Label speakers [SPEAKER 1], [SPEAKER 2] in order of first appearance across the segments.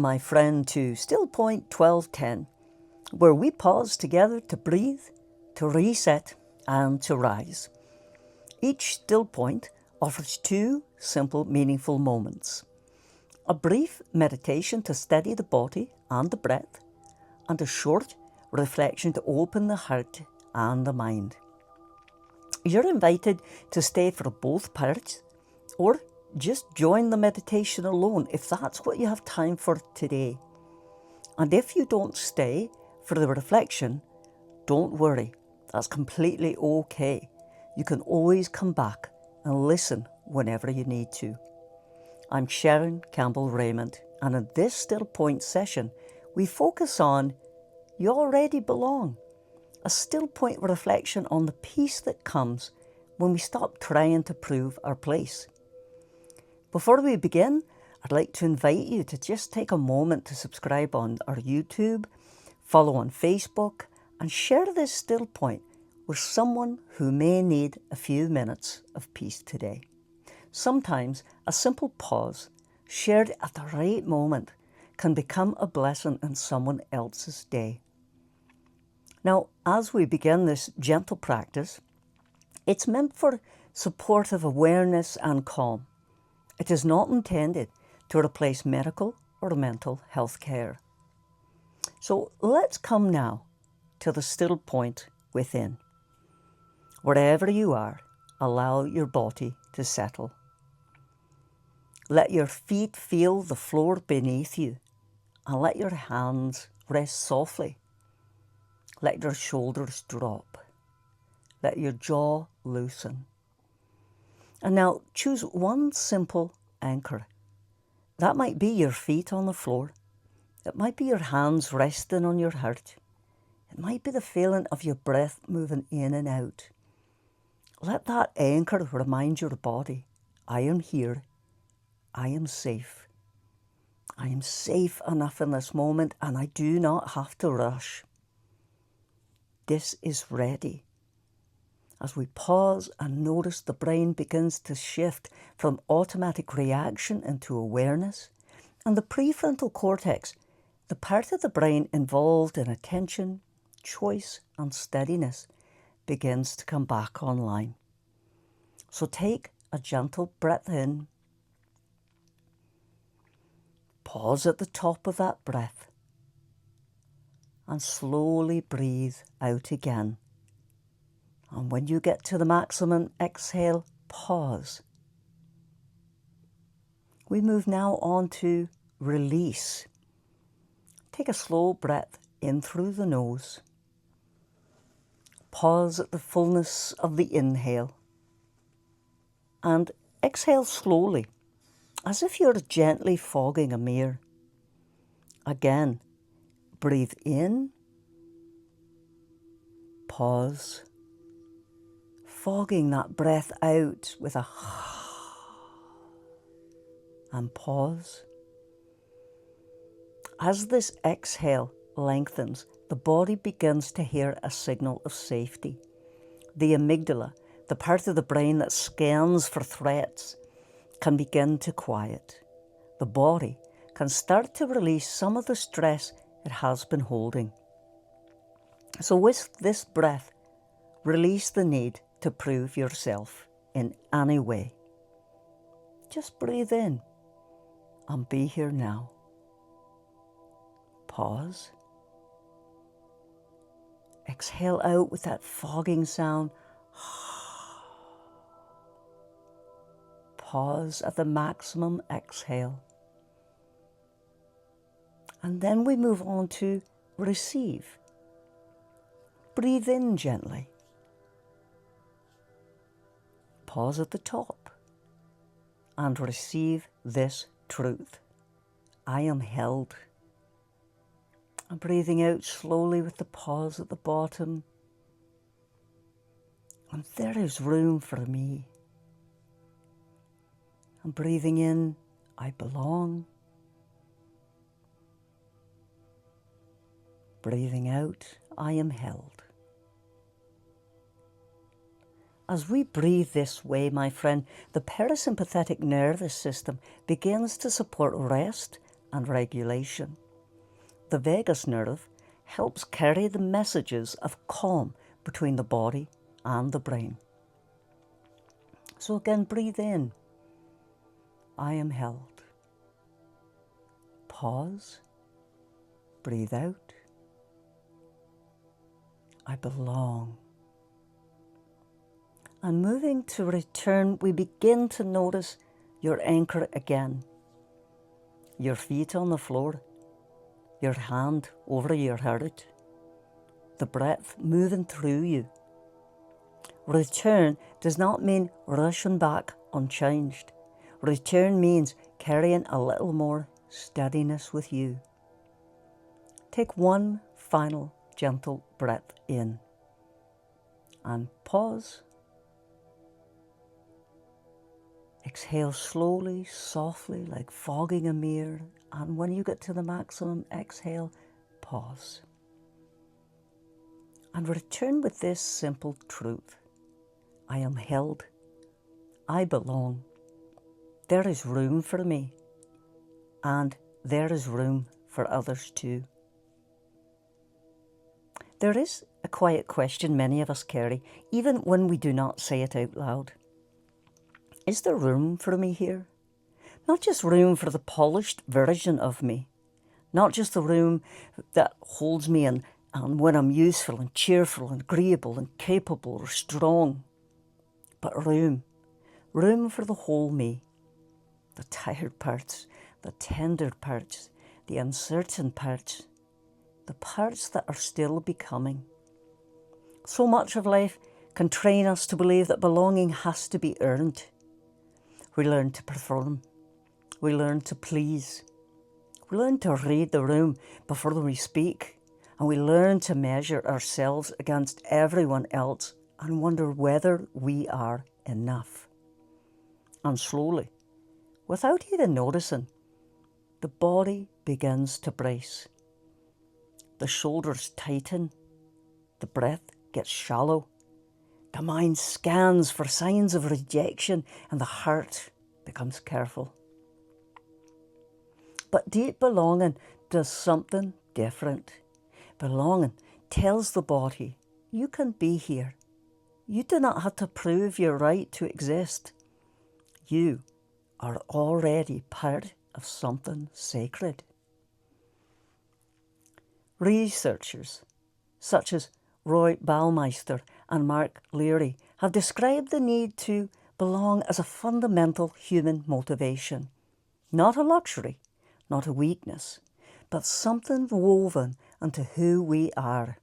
[SPEAKER 1] my friend, to Still Point 1210, where we pause together to breathe, to reset, and to rise. Each still point offers two simple, meaningful moments. A brief meditation to steady the body and the breath, and a short reflection to open the heart and the mind. You're invited to stay for both parts, or just join the meditation alone if that's what you have time for today. And if you don't stay for the reflection, don't worry, that's completely okay. You can always come back and listen whenever you need to. I'm Sharon, Campbell-Rayment, and in this Still Point session, we focus on You Already Belong, a still point reflection on the peace that comes when we stop trying to prove our place. Before we begin, I'd like to invite you to just take a moment to subscribe on our YouTube, follow on Facebook, and share this still point with someone who may need a few minutes of peace today. Sometimes a simple pause, shared at the right moment, can become a blessing in someone else's day. Now, as we begin this gentle practice, it's meant for supportive awareness and calm. It is not intended to replace medical or mental health care. So let's come now to the still point within. Wherever you are, allow your body to settle. Let your feet feel the floor beneath you, and let your hands rest softly. Let your shoulders drop. Let your jaw loosen. And now choose one simple anchor. That might be your feet on the floor. It might be your hands resting on your heart. It might be the feeling of your breath moving in and out. Let that anchor remind your body, I am here. I am safe. I am safe enough in this moment, and I do not have to rush. This is ready. As we pause and notice, the brain begins to shift from automatic reaction into awareness, and the prefrontal cortex, the part of the brain involved in attention, choice, and steadiness, begins to come back online. So take a gentle breath in. Pause at the top of that breath, and slowly breathe out again. And when you get to the maximum exhale, pause. We move now on to release. Take a slow breath in through the nose. Pause at the fullness of the inhale. And exhale slowly, as if you're gently fogging a mirror. Again, breathe in. Pause. Fogging that breath out with a and pause. As this exhale lengthens, the body begins to hear a signal of safety. The amygdala, the part of the brain that scans for threats, can begin to quiet. The body can start to release some of the stress it has been holding. So with this breath, release the need to prove yourself in any way. Just breathe in and be here now. Pause. Exhale out with that fogging sound. Pause at the maximum exhale. And then we move on to receive. Breathe in gently. Pause at the top and receive this truth. I am held. And breathing out slowly with the pause at the bottom. And there is room for me. And breathing in, I belong. Breathing out, I am held. As we breathe this way, my friend, the parasympathetic nervous system begins to support rest and regulation. The vagus nerve helps carry the messages of calm between the body and the brain. So again, breathe in. I am held. Pause. Breathe out. I belong. And moving to return, we begin to notice your anchor again. Your feet on the floor, your hand over your heart, the breath moving through you. Return does not mean rushing back unchanged. Return means carrying a little more steadiness with you. Take one final gentle breath in and pause. Exhale slowly, softly, like fogging a mirror, and when you get to the maximum exhale, pause. And return with this simple truth. I am held. I belong. There is room for me, and there is room for others too. There is a quiet question many of us carry, even when we do not say it out loud. Is there room for me here? Not just room for the polished version of me, not just the room that holds me and when I'm useful and cheerful and agreeable and capable or strong, but room for the whole me, the tired parts, the tender parts, the uncertain parts, the parts that are still becoming. So much of life can train us to believe that belonging has to be earned. We learn to perform. We learn to please. We learn to read the room before we speak. And we learn to measure ourselves against everyone else and wonder whether we are enough. And slowly, without even noticing, the body begins to brace. The shoulders tighten. The breath gets shallow. The mind scans for signs of rejection and the heart becomes careful. But deep belonging does something different. Belonging tells the body, you can be here. You do not have to prove your right to exist. You are already part of something sacred. Researchers such as Roy Baumeister and Mark Leary have described the need to belong as a fundamental human motivation, not a luxury, not a weakness, but something woven into who we are.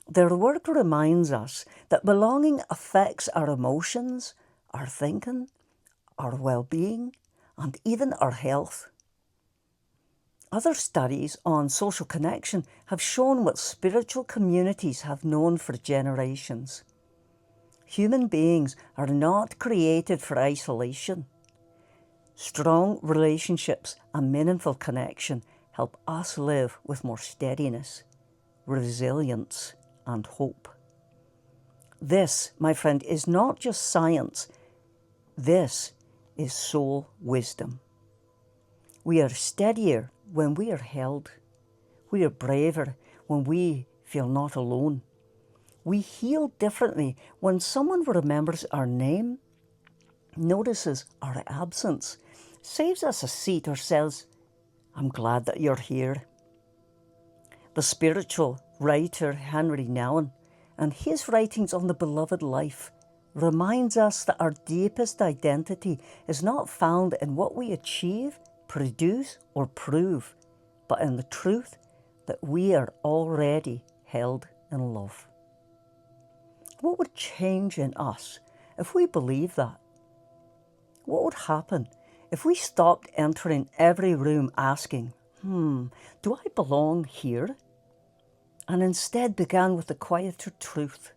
[SPEAKER 1] Their work reminds us that belonging affects our emotions, our thinking, our well-being, and even our health. Other studies on social connection have shown what spiritual communities have known for generations. Human beings are not created for isolation. Strong relationships and meaningful connection help us live with more steadiness, resilience, and hope. This, my friend, is not just science. This is soul wisdom. We are steadier when we are held. We are braver when we feel not alone. We heal differently when someone remembers our name, notices our absence, saves us a seat or says, I'm glad that you're here. The spiritual writer Henry Nouwen and his writings on the beloved life reminds us that our deepest identity is not found in what we achieve, produce, or prove, but in the truth that we are already held in love. What would change in us if we believed that? What would happen if we stopped entering every room asking, do I belong here? And instead began with the quieter truth.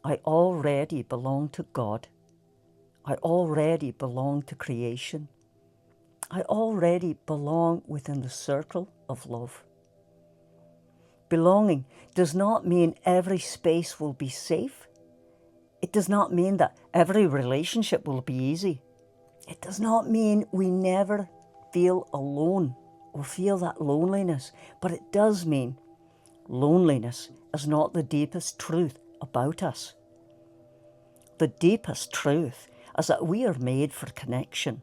[SPEAKER 1] I already belong to God. I already belong to creation. I already belong within the circle of love. Belonging does not mean every space will be safe. It does not mean that every relationship will be easy. It does not mean we never feel alone or feel that loneliness, but it does mean loneliness is not the deepest truth about us. The deepest truth is that we are made for connection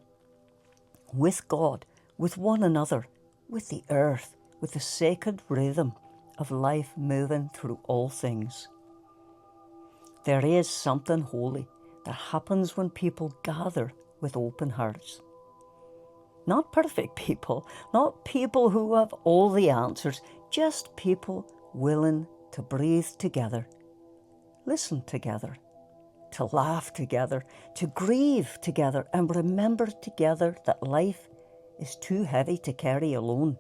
[SPEAKER 1] with God, with one another, with the earth, with the sacred rhythm of life moving through all things. There is something holy that happens when people gather with open hearts. Not perfect people, not people who have all the answers, just people willing to breathe together, listen together, to laugh together, to grieve together, and remember together that life is too heavy to carry alone.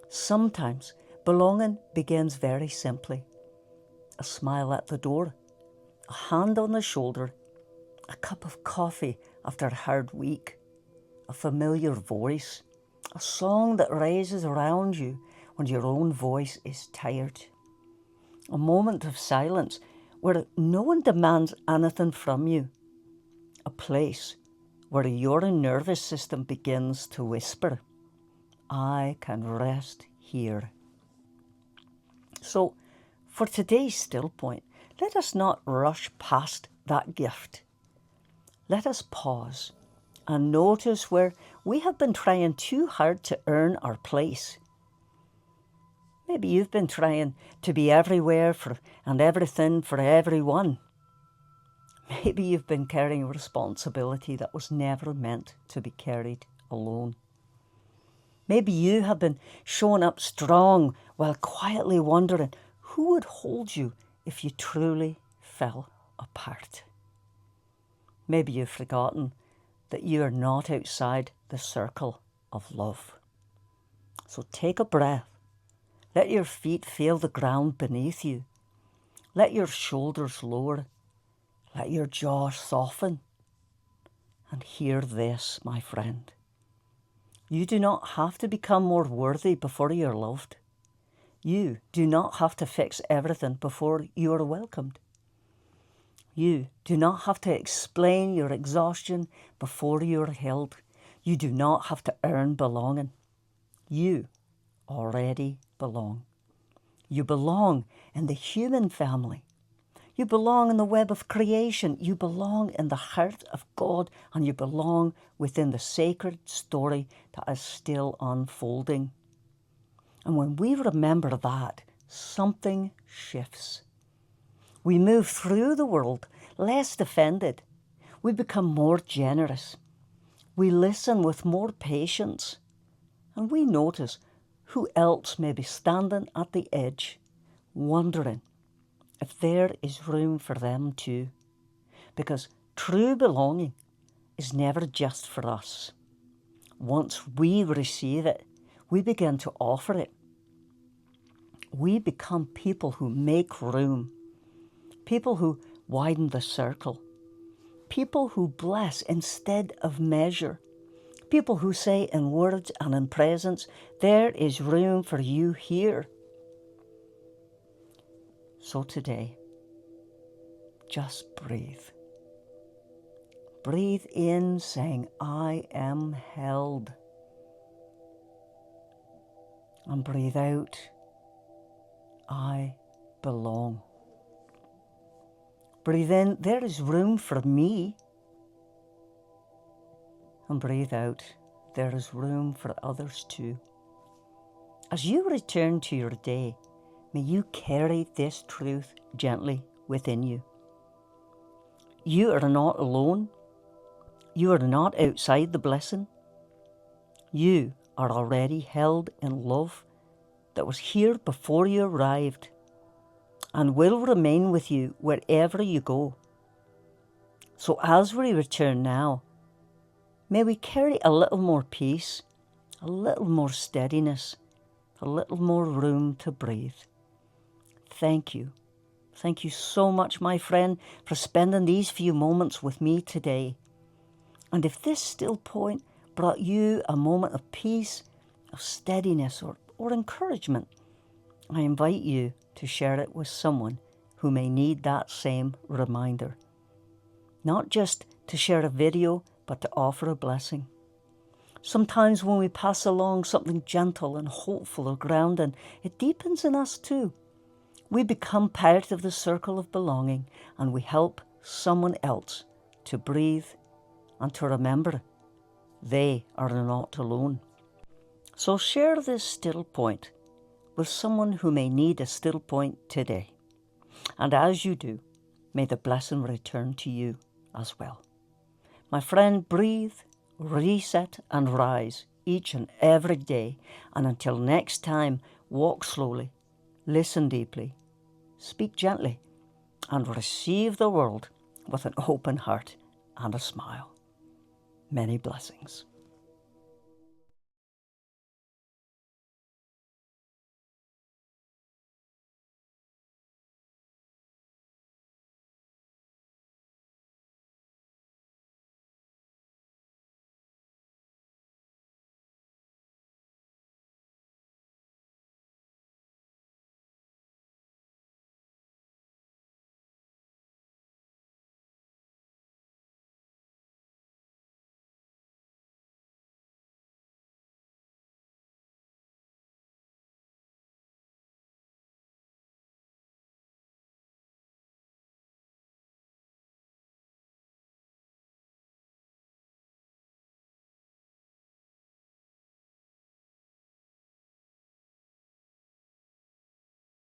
[SPEAKER 1] Sometimes belonging begins very simply. A smile at the door, a hand on the shoulder, a cup of coffee after a hard week, a familiar voice, a song that rises around you when your own voice is tired. A moment of silence where no one demands anything from you. A place where your nervous system begins to whisper, I can rest here. So, for today's still point, let us not rush past that gift. Let us pause and notice where we have been trying too hard to earn our place. Maybe you've been trying to be everywhere and everything for everyone. Maybe you've been carrying responsibility that was never meant to be carried alone. Maybe you have been showing up strong while quietly wondering who would hold you if you truly fell apart. Maybe you've forgotten that you are not outside the circle of love. So take a breath. Let your feet feel the ground beneath you. Let your shoulders lower. Let your jaw soften. And hear this, my friend. You do not have to become more worthy before you are loved. You do not have to fix everything before you are welcomed. You do not have to explain your exhaustion before you are held. You do not have to earn belonging. You already belong. You belong in the human family. You belong in the web of creation. You belong in the heart of God, and you belong within the sacred story that is still unfolding. And when we remember that, something shifts. We move through the world less defended. We become more generous. We listen with more patience. And we notice who else may be standing at the edge, wondering if there is room for them too. Because true belonging is never just for us. Once we receive it, we begin to offer it. We become people who make room, people who widen the circle, people who bless instead of measure, people who say in words and in presence, there is room for you here. So today, just breathe. Breathe in, saying, I am held. And breathe out, I belong. Breathe in, there is room for me. And breathe out, there is room for others too. As you return to your day, may you carry this truth gently within you. You are not alone. You are not outside the blessing. You are already held in love that was here before you arrived and will remain with you wherever you go. So as we return now, may we carry a little more peace, a little more steadiness, a little more room to breathe. Thank you. Thank you so much, my friend, for spending these few moments with me today. And if this still point brought you a moment of peace, of steadiness, or encouragement, I invite you to share it with someone who may need that same reminder. Not just to share a video, but to offer a blessing. Sometimes when we pass along something gentle and hopeful or grounding, it deepens in us too. We become part of the circle of belonging, and we help someone else to breathe and to remember they are not alone. So share this still point with someone who may need a still point today. And as you do, may the blessing return to you as well. My friend, breathe, reset and rise each and every day. And until next time, walk slowly, listen deeply, speak gently, and receive the world with an open heart and a smile. Many blessings.